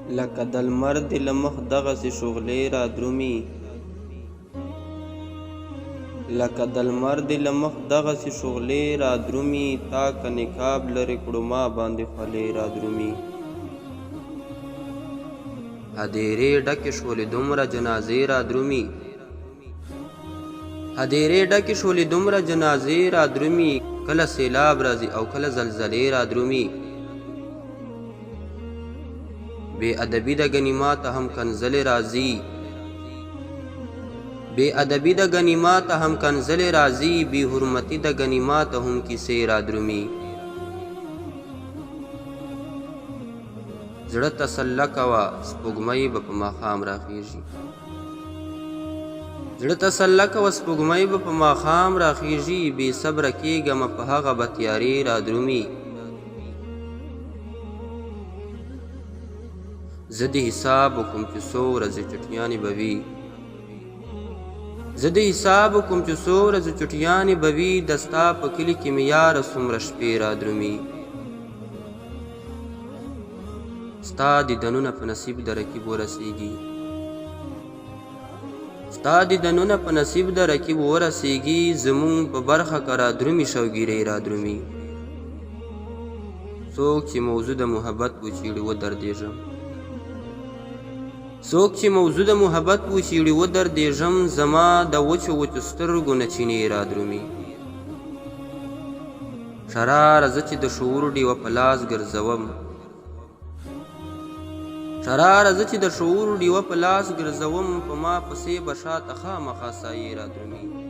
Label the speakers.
Speaker 1: لکه د لمر د له مخ دغسې شغلې را درومي لکه د لمر د له مخ دغسې شغلې را درومي تا که نقاب لرې کړو ما باندې خولې را درومي هدیرې ډکې شولې دومره جنازې را درومي هدیرې ډکې شولې دومره جنازې را درومي کله سیلاب راځي او کله زلزلې را درومي بے ادبی د غنیمات هم کنزل راځي بے ادبی د غنیمات هم کنزل راځي بے حرمتی د غنیمات هم کیسې را درومي زړه تسله کوه سپوږمۍ به په ماښام راخیږي زړه تسله کوه سپوږمۍ به په ماښام راخیږي بې صبره کېږم په هغه به تیارې را درومي زه د حساب وکم چې څو ورځې چټیانې به وي زه د حساب وکم چې څو ورځې چټیانې به وي د ستا په کلي کې مې یاره څومره شپې را درومي ستا دیدنونه په نصیب د رقیب ورسیږي ستا دیدنونه په نصیب د رقیب ورسیږي زمونږ په برخه که را درومي شوګیرې را درومي څوک چې موضوع د محبت وچیړي ودردېږم څوک چې موضوع د محبت وچیړي ودردېږم زما د وچو وچو سترګو نه چینې را درومي شراره زه چې د شعور ډیوه په لاس ګرځوم شراره زه چې د شعور ډیوه په لاس ګرځوم په ما پسې به شاته خامخا سایې را درومي